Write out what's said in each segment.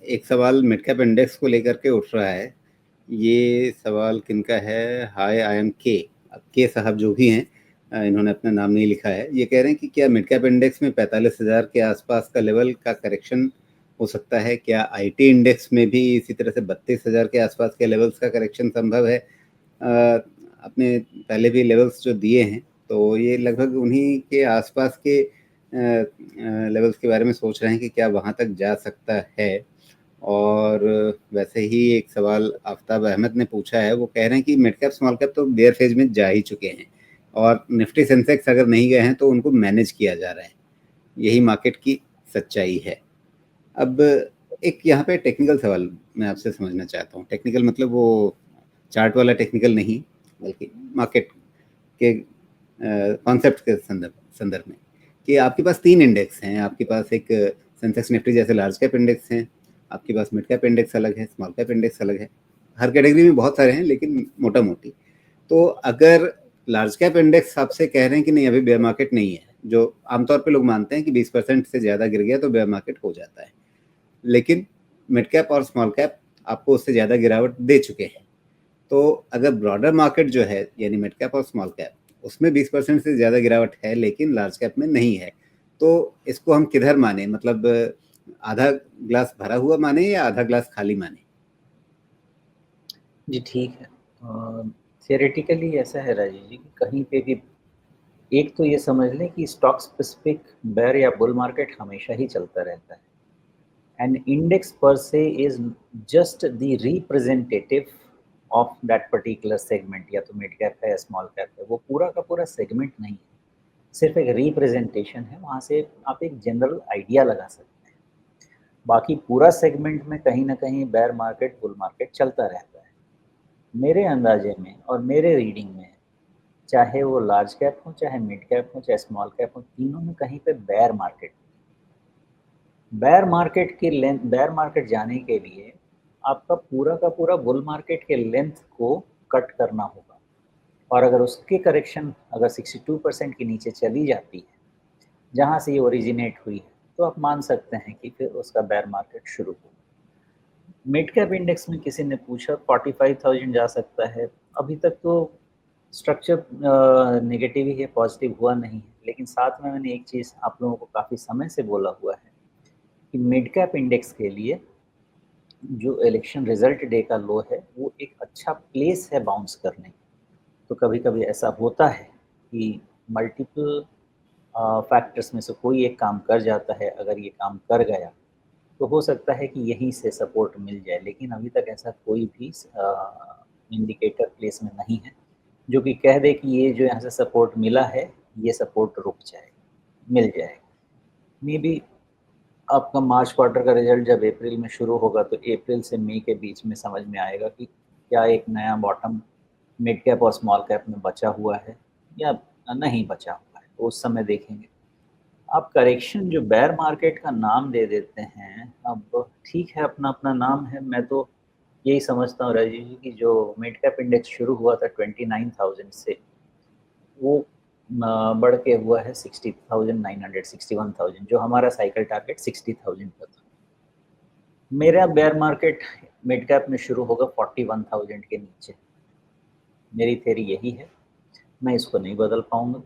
एक सवाल mid cap index को लेकर के उठ रहा है। ये सवाल किनका है? हाय आई एम के साहब जो भी हैं, इन्होंने अपना नाम नहीं लिखा है। ये कह रहे हैं कि क्या मिड कैप इंडेक्स में 45,000 के आसपास का लेवल का करेक्शन हो सकता है? क्या आईटी इंडेक्स में भी इसी तरह से 32,000 के आसपास के लेवल्स का करेक्शन संभव है? आपने पहले भी लेवल्स जो दिए हैं, तो ये लगभग उन्हीं के आसपास के लेवल्स के बारे में सोच रहे हैं कि क्या वहाँ तक जा सकता है। और वैसे ही एक सवाल आफ्ताब अहमद ने पूछा है। वो कह रहे हैं कि मिड कैप स्मॉल कैप तो बेयर फेज में जा ही चुके हैं और निफ्टी सेंसेक्स अगर नहीं गए हैं तो उनको मैनेज किया जा रहा है। यही मार्केट की सच्चाई है। अब एक यहाँ पे टेक्निकल सवाल मैं आपसे समझना चाहता हूँ। टेक्निकल मतलब वो चार्ट वाला टेक्निकल नहीं, बल्कि मार्केट के कॉन्सेप्ट के संदर्भ संदर्भ में, कि आपके पास 3 इंडेक्स हैं। आपके पास एक सेंसेक्स निफ्टी जैसे लार्ज कैप इंडेक्स हैं, आपके पास मिड कैप इंडेक्स अलग है, स्मॉल कैप इंडेक्स अलग है। हर कैटेगरी में बहुत सारे हैं, लेकिन मोटा-मोटी। तो अगर लार्ज कैप इंडेक्स आपसे कह रहे हैं कि नहीं अभी बेयर मार्केट नहीं है, जो आमतौर पे लोग मानते हैं कि 20% से ज़्यादा गिर गया तो बेयर मार्केट हो जाता है। लेकिन मिड कैप और स्मॉल कैप आपको उससे ज़्यादा गिरावट दे चुके हैं। तो अगर ब्रॉडर मार्केट जो है, यानी मिड कैप और स्मॉल कैप, उसमें 20% से ज़्यादा गिरावट है लेकिन लार्ज कैप में नहीं है, तो इसको हम किधर माने? मतलब आधा ग्लास भरा हुआ माने या आधा ग्लास खाली माने? जी ठीक है। थियोरेटिकली ऐसा है राजीव जी कि कहीं पे भी एक तो ये समझ लें कि स्टॉक स्पेसिफिक बेयर या बुल मार्केट हमेशा ही चलता रहता है। एंड इंडेक्स पर से is just the representative of that particular segment, या तो मिड कैप है या स्मॉल कैप है, वो पूरा का पूरा सेगमेंट नहीं है, सिर्फ एक रिप्रेजेंटेशन है। वहाँ से आप एक जनरल आइडिया लगा सकते हैं। बाकी पूरा सेगमेंट में कहीं ना कहीं बेयर मार्केट बुल मार्केट चलता रहता है। मेरे अंदाजे में और मेरे रीडिंग में, चाहे वो लार्ज कैप हो, चाहे मिड कैप हो, चाहे स्मॉल कैप हो, तीनों में कहीं पे बेयर मार्केट, बेयर मार्केट जाने के लिए आपका पूरा का पूरा बुल मार्केट के लेंथ को कट करना होगा। और अगर उसकी करेक्शन अगर 62% के नीचे चली जाती है, जहाँ से ये ओरिजिनेट हुई है, तो आप मान सकते हैं कि फिर उसका बेयर मार्केट शुरू हो। मिड कैप इंडेक्स में किसी ने पूछा 45,000 जा सकता है। अभी तक तो स्ट्रक्चर नेगेटिव ही है, पॉजिटिव हुआ नहीं है। लेकिन साथ में मैंने एक चीज़ आप लोगों को काफ़ी समय से बोला हुआ है कि मिड कैप इंडेक्स के लिए जो इलेक्शन रिजल्ट डे का लो है, वो एक अच्छा प्लेस है बाउंस करने। तो कभी कभी ऐसा होता है कि मल्टीपल फैक्टर्स में से कोई एक काम कर जाता है। अगर ये काम कर गया तो हो सकता है कि यहीं से सपोर्ट मिल जाए, लेकिन अभी तक ऐसा कोई भी इंडिकेटर प्लेस में नहीं है जो कि कह दे कि ये जो यहाँ से सपोर्ट मिला है, ये सपोर्ट रुक जाएगा, मिल जाएगा। मे बी आपका मार्च क्वार्टर का रिजल्ट जब अप्रैल में शुरू होगा, तो अप्रैल से मई के बीच में समझ में आएगा कि क्या एक नया बॉटम मिड कैप और स्मॉल कैप में बचा हुआ है या नहीं बचा हुआ है, तो उस समय देखेंगे। आप करेक्शन जो बेयर मार्केट का नाम दे देते हैं, अब ठीक है, अपना अपना नाम है। मैं तो यही समझता हूँ राजीव जी कि जो मिड कैप इंडेक्स शुरू हुआ था 29,000 से, वो बढ़ के हुआ है 60,900, 61,000, जो हमारा साइकिल टारगेट 60,000 का था। मेरा बेयर मार्केट मिड कैप में शुरू होगा 41,000 के नीचे। मेरी थ्योरी यही है, मैं इसको नहीं बदल पाऊंगा।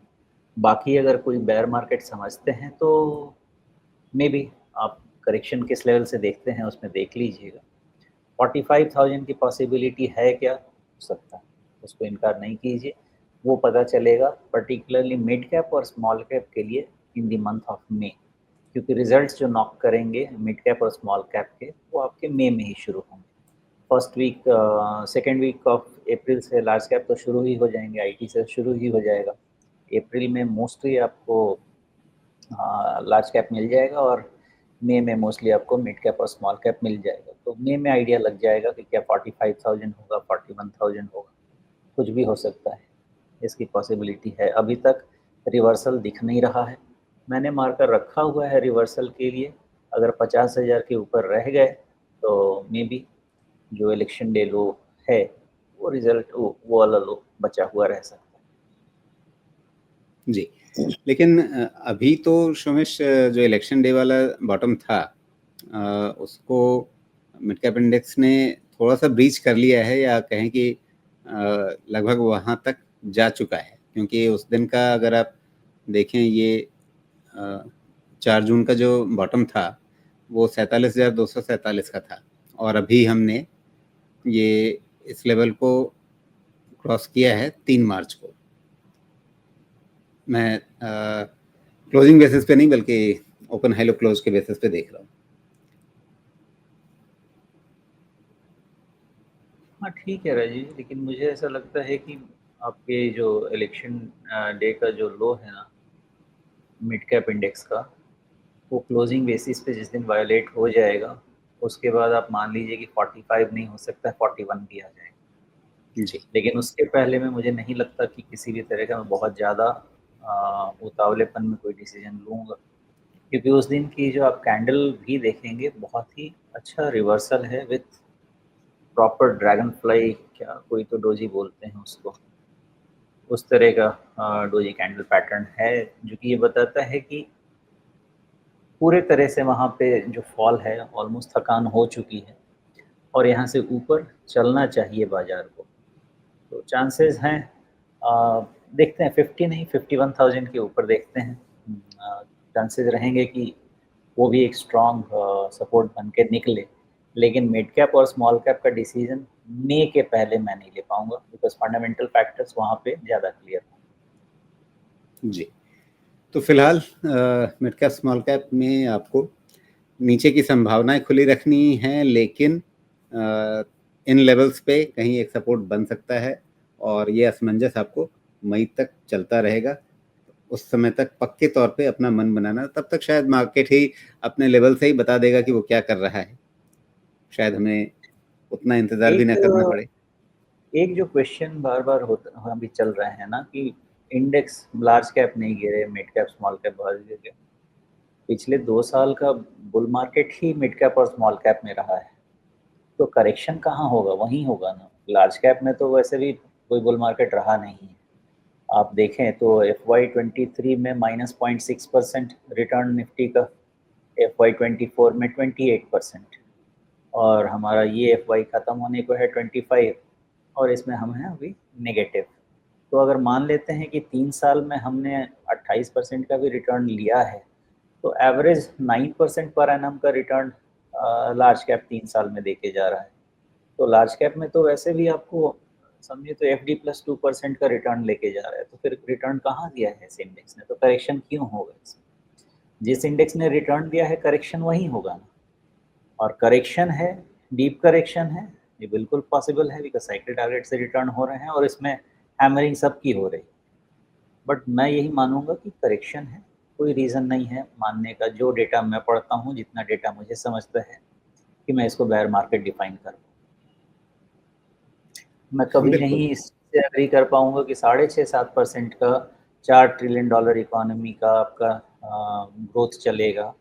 बाकी अगर कोई बेयर मार्केट समझते हैं तो मे बी आप करेक्शन किस लेवल से देखते हैं उसमें देख लीजिएगा। 45,000 की पॉसिबिलिटी है क्या? हो सकता है, उसको इनकार नहीं कीजिए। वो पता चलेगा पर्टिकुलरली मिड कैप और स्मॉल कैप के लिए in the month of May, क्योंकि रिजल्ट्स जो नॉक करेंगे मिड कैप और स्मॉल कैप के, वो आपके मई में ही शुरू होंगे। First week second week of April से लार्ज कैप तो शुरू ही हो जाएंगे, आईटी से शुरू ही हो जाएगा। अप्रैल में मोस्टली आपको लार्ज कैप मिल जाएगा और मई में मोस्टली आपको मिड कैप और स्मॉल कैप मिल जाएगा। तो मई में आइडिया लग जाएगा कि क्या 45,000 होगा, 41,000 होगा, कुछ भी हो सकता है। इसकी पॉसिबिलिटी है। अभी तक रिवर्सल दिख नहीं रहा है। मैंने मार्कर रखा हुआ है रिवर्सल के लिए। अगर 50,000 के ऊपर रह गए तो मे बी जो इलेक्शन डे लो है, वो रिजल्ट वो वाला लो बचा हुआ रह सकता है। जी, लेकिन अभी तो शोमेश, जो इलेक्शन डे वाला बॉटम था, उसको मिड कैप इंडेक्स ने थोड़ा सा ब्रीच कर लिया है, या कहें कि लगभग वहाँ तक जा चुका है, क्योंकि उस दिन का अगर आप देखें, ये 4 जून का जो बॉटम था वो 47,247 का था, और अभी हमने ये इस लेवल को क्रॉस किया है 3 मार्च को। मैं क्लोजिंग बेसिस पे नहीं, बल्कि ओपन हाई लो क्लोज के बेसिस पे देख रहा हूँ। हाँ ठीक है राजीव, लेकिन मुझे ऐसा लगता है कि आपके जो इलेक्शन डे का जो लो है ना मिड कैप इंडेक्स का, वो क्लोजिंग बेसिस पे जिस दिन वायोलेट हो जाएगा, उसके बाद आप मान लीजिए कि 45 नहीं हो सकता, 41 भी आ जाएगा। जी। लेकिन उसके पहले में मुझे नहीं लगता कि किसी भी तरह का मैं बहुत ज़्यादा उतावलेपन में कोई डिसीजन लूँगा, क्योंकि उस दिन की जो आप कैंडल भी देखेंगे बहुत ही अच्छा रिवर्सल है विथ प्रॉपर ड्रैगन फ्लाई, क्या कोई तो डोजी बोलते हैं उसको, उस तरह का डोजी कैंडल पैटर्न है, जो कि ये बताता है कि पूरे तरह से वहाँ पे जो फॉल है ऑलमोस्ट थकान हो चुकी है और यहाँ से ऊपर चलना चाहिए बाज़ार को। तो चांसेस हैं, देखते हैं 50 नहीं 51,000 के ऊपर देखते हैं। चांसेस रहेंगे कि वो भी एक स्ट्रॉन्ग सपोर्ट बन के निकले, लेकिन मिड कैप और स्मॉल कैप का डिसीजन मई के पहले मैं नहीं ले पाऊँगा, बिकॉज़ फंडामेंटल फैक्टर्स वहाँ पे ज़्यादा क्लियर हैं। जी, तो फिलहाल मिड कैप स्मॉल कैप में आपको नीचे की संभावनाएं खुली रखनी हैं, लेकिन इन लेवल्स पे कहीं एक सपोर्ट बन सकता है, और ये असमंजस आपको मई तक चलता रहेगा। उस समय तक पक्के तौर पे अपना मन बनाना, तब तक शायद मार्केट ही अपने लेवल से ही बता देगा कि वो क्या कर रहा है। शायद हमें उतना इंतजार भी एक ना करना पड़े। एक जो क्वेश्चन बार-बार होता अभी चल रहा है ना कि इंडेक्स लार्ज कैप नहीं गिरे, मिड कैप, स्मॉल कैप बहुत गिर गए। पिछले 2 साल का बुल मार्केट ही मिड कैप और स्मॉल कैप में रहा है। तो करेक्शन कहाँ होगा? वहीं होगा ना। लार्ज कैप में तो वैसे भी कोई बुल मार्केट रहा नहीं है। आप देखें तो एफवाई 23 में -0.6% रिटर्न निफ्टी का, एफवाई 24 में 28%, और हमारा ये एफवाई खत्म होने को है 25, और इसमें हम हैं अभी नेगेटिव। तो अगर मान लेते हैं कि 3 साल में हमने 28% का भी रिटर्न लिया है, तो एवरेज 9% पर एनम का रिटर्न लार्ज कैप 3 साल में देके जा रहा है। तो लार्ज कैप में तो वैसे भी आपको समझिए तो एफडी प्लस 2% का रिटर्न लेके जा रहा है, तो फिर रिटर्न कहाँ दिया है इस इंडेक्स ने? तो करेक्शन क्यों होगा इसमें? जिस इंडेक्स ने रिटर्न दिया है करेक्शन वही होगा ना। और करेक्शन है, डीप करेक्शन है, ये बिल्कुल पॉसिबल है, बिकॉज़ साइकिल टारगेट से रिटर्न हो रहे हैं और इसमें हैमरिंग सबकी हो रही है। बट मैं यही मानूँगा कि करेक्शन है, कोई रीज़न नहीं है मानने का। जो डेटा मैं पढ़ता हूँ, जितना डेटा मुझे समझता है कि मैं इसको बेयर मार्केट डिफाइन करूँ। मैं कभी बिल्कुल। नहीं इससे एग्री कर पाऊँगा कि 6.5-7% का $4 ट्रिलियन इकोनॉमी का आपका ग्रोथ चलेगा,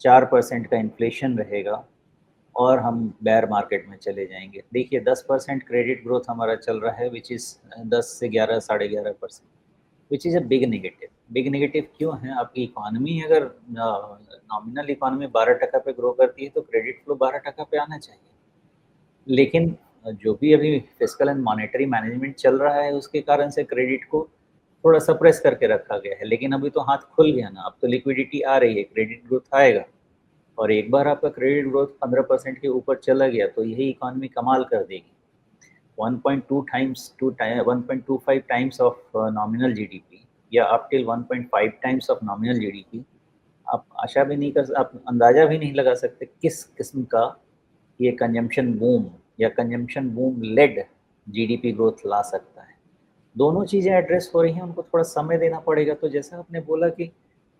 4% का इन्फ्लेशन रहेगा और हम बेयर मार्केट में चले जाएँगे। देखिए 10% क्रेडिट ग्रोथ हमारा चल रहा है, व्हिच इज़ 10 से 11 साढ़े 11%, which is a big negative. Big negative क्यों है? आपकी इकोनॉमी अगर नॉमिनल इकोनॉमी 12% पे ग्रो करती है, तो क्रेडिट फ्लो 12% पे आना चाहिए। लेकिन जो भी अभी फिस्कल एंड मॉनेटरी मैनेजमेंट चल रहा है, उसके कारण से क्रेडिट को थोड़ा सप्रेस करके रखा गया है। लेकिन अभी तो हाथ खुल गया ना, अब तो लिक्विडिटी आ रही है, क्रेडिट ग्रोथ आएगा, और एक बार आपका क्रेडिट ग्रोथ 15% के ऊपर चला गया, तो यही इकोनॉमी कमाल कर देगी। 1.25 टाइम्स ऑफ नॉमिनल जीडीपी, या up till 1.5 times of nominal GDP. आप आशा भी नहीं कर आप अंदाज़ा भी नहीं लगा सकते किस किस्म का ये कंजम्पशन बूम या consumption boom led GDP growth ला सकता है। दोनों चीज़ें एड्रेस हो रही हैं, उनको थोड़ा समय देना पड़ेगा। तो जैसा आपने बोला कि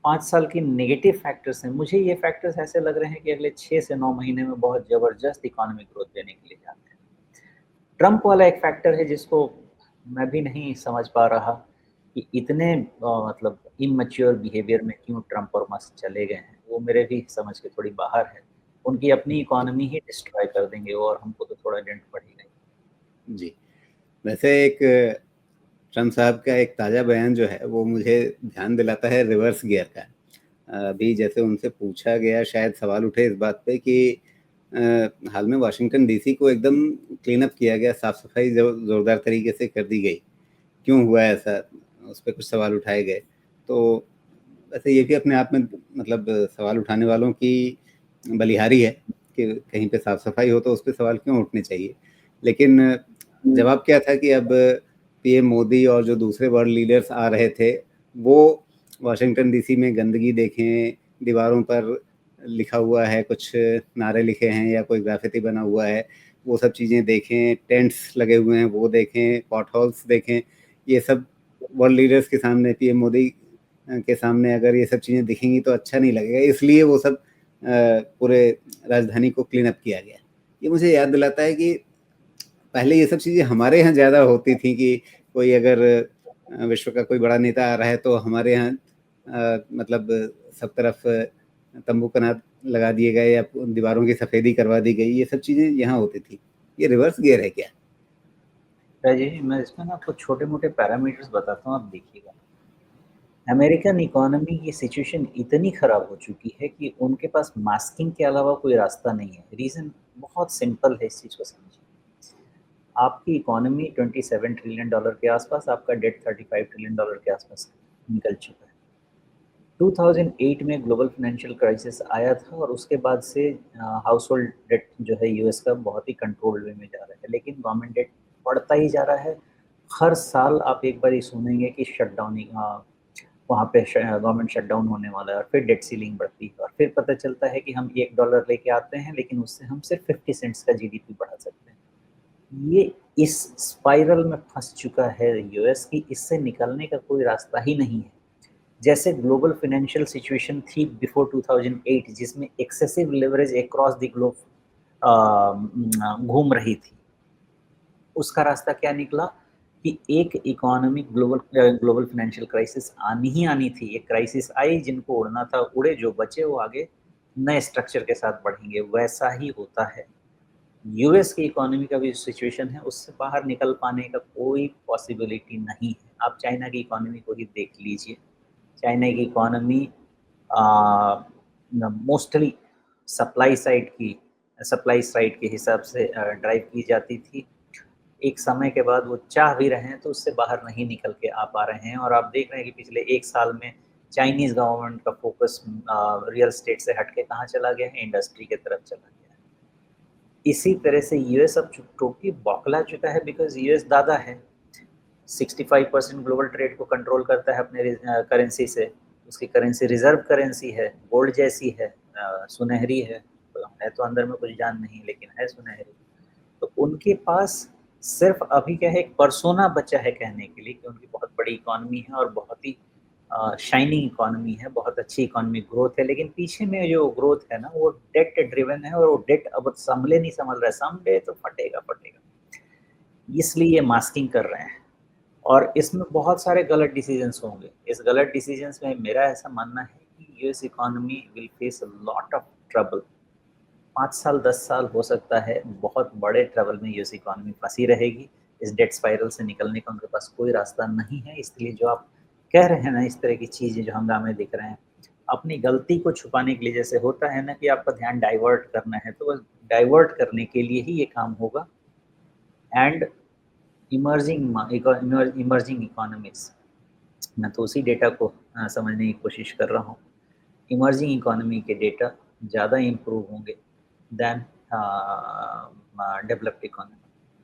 5 साल की नेगेटिव फैक्टर्स हैं, मुझे ये फैक्टर्स ऐसे लग रहे हैं कि अगले 6 से 9 महीने में बहुत ज़बरदस्त इकोनॉमिक ग्रोथ देने के लिए जाते हैं। ट्रम्प वाला एक फैक्टर है जिसको मैं भी नहीं समझ पा रहा कि इतने मतलब इमैच्योर बिहेवियर में क्यों ट्रम्प और मस्क चले गए हैं, वो मेरे भी समझ के थोड़ी बाहर है। उनकी अपनी इकोनॉमी ही डिस्ट्रॉय कर देंगे और हमको तो थोड़ा डेंट पड़ेगा ही। जी, वैसे एक ट्रम्प साहब का एक ताज़ा बयान जो है वो मुझे ध्यान दिलाता है रिवर्स गियर का। अभी जैसे उनसे पूछा गया, शायद सवाल उठे इस बात पे कि हाल में वाशिंगटन डीसी को एकदम क्लीन अप किया गया, साफ सफाई जोरदार तरीके से कर दी गई। क्यों हुआ ऐसा, उस पर कुछ सवाल उठाए गए। तो वैसे ये भी अपने आप में मतलब सवाल उठाने वालों की बलिहारी है कि कहीं पे साफ सफाई हो तो उस पर सवाल क्यों उठने चाहिए। लेकिन जवाब क्या था कि अब पीएम मोदी और जो दूसरे वर्ल्ड लीडर्स आ रहे थे वो वाशिंगटन डीसी में गंदगी देखें, दीवारों पर लिखा हुआ है, कुछ नारे लिखे हैं या कोई ग्राफिटी बना हुआ है, वो सब चीज़ें देखें, टेंट्स लगे हुए हैं वो देखें, पॉट हॉल्स देखें। ये सब वर्ल्ड लीडर्स के सामने, पीएम मोदी के सामने अगर ये सब चीज़ें दिखेंगी तो अच्छा नहीं लगेगा, इसलिए वो सब पूरे राजधानी को क्लीन अप किया गया। ये मुझे याद दिलाता है कि पहले ये सब चीज़ें हमारे यहाँ ज़्यादा होती थी कि कोई अगर विश्व का कोई बड़ा नेता आ रहा है तो हमारे यहाँ मतलब सब तरफ तंबू कनात लगा दिए गए या दीवारों की सफेदी करवा दी गई, ये सब चीज़ें यहाँ होती थी। ये रिवर्स गियर है क्या? राजेश जी, मैं इसमें ना आपको छोटे मोटे पैरामीटर्स बताता हूँ, आप देखिएगा। अमेरिकन इकोनॉमी की सिचुएशन इतनी खराब हो चुकी है कि उनके पास मास्किंग के अलावा कोई रास्ता नहीं है। रीज़न बहुत सिंपल है, इस चीज़ को समझिए। आपकी इकोनॉमी $27 ट्रिलियन के आसपास, आपका डेट $35 ट्रिलियन के आसपास निकल चुका है। 2008 में ग्लोबल फाइनेंशियल क्राइसिस आया था और उसके बाद से हाउस होल्ड डेट जो है यूएस का बहुत ही कंट्रोल वे में जा रहा है, लेकिन गवर्नमेंट डेट बढ़ता ही जा रहा है। हर साल आप एक बार ये सुनेंगे कि शटडाउनिंग, वहाँ पे गवर्नमेंट शटडाउन होने वाला है और फिर डेट सीलिंग बढ़ती है और फिर पता चलता है कि हम $1 लेके आते हैं लेकिन उससे हम सिर्फ 50 सेंट्स का जीडीपी बढ़ा सकते हैं। ये इस स्पाइरल में फंस चुका है यूएस की, इससे निकलने का कोई रास्ता ही नहीं है। जैसे ग्लोबल फाइनेंशियल सिचुएशन थी बिफोर 2008, जिसमें excessive leverage across the globe घूम रही थी, उसका रास्ता क्या निकला कि एक इकोनॉमिक ग्लोबल फाइनेंशियल क्राइसिस आनी ही आनी थी। एक क्राइसिस आई, जिनको उड़ना था उड़े, जो बचे वो आगे नए स्ट्रक्चर के साथ बढ़ेंगे। वैसा ही होता है यूएस की इकोनॉमी का भी सिचुएशन है, उससे बाहर निकल पाने का कोई पॉसिबिलिटी नहीं है। आप चाइना की इकोनॉमी को ही देख लीजिए। चाइना की इकोनॉमी मोस्टली सप्लाई साइड के हिसाब से ड्राइव की जाती थी। एक समय के बाद वो चाह भी रहे हैं तो उससे बाहर नहीं निकल के आ पा रहे हैं और आप देख रहे हैं कि पिछले 1 साल में चाइनीज़ गवर्नमेंट का फ़ोकस रियल एस्टेट से हट के कहाँ चला गया है, इंडस्ट्री की तरफ चला गया है। इसी तरह से यूएस अब टोटली बौखला चुका है, बिकॉज़ यूएस दादा है। 65% ग्लोबल ट्रेड को कंट्रोल करता है अपने करेंसी से। उसकी करेंसी रिज़र्व करेंसी है, गोल्ड जैसी है, सुनहरी है तो अंदर में कुछ जान नहीं लेकिन है सुनहरी। तो उनके पास सिर्फ अभी क्या है, एक पर्सोना बचा है कहने के लिए कि उनकी बहुत बड़ी इकोनॉमी है और बहुत ही शाइनिंग इकोनॉमी है, बहुत अच्छी इकोनॉमिक ग्रोथ है, लेकिन पीछे में जो ग्रोथ है ना वो डेट ड्रिवन है और वो डेट अब संभले नहीं संभल रहा है, संभले तो फटेगा। इसलिए ये मास्किंग कर रहे हैं और इसमें बहुत सारे गलत डिसीजंस होंगे। इस गलत डिसीजंस में मेरा ऐसा मानना है कि US economy will face a lot of trouble. 5 साल 10 साल हो सकता है, बहुत बड़े ट्रबल में यूएस इकोनॉमी फंसी रहेगी। इस डेट स्पाइरल से निकलने का उनके पास कोई रास्ता नहीं है। इसलिए जो आप कह रहे हैं ना, इस तरह की चीज़ें जो हंगामे दिख रहे हैं, अपनी गलती को छुपाने के लिए, जैसे होता है ना कि आपका ध्यान डाइवर्ट करना है, तो बस डाइवर्ट करने के लिए ही ये काम होगा। एंड इमर्जिंग इकोनॉमीज़, मैं तो उसी डेटा को समझने की कोशिश कर रहा हूँ। इमर्जिंग इकोनॉमी के डेटा ज़्यादा इम्प्रूव होंगे दैन डेवलप्ड इकोनॉमी।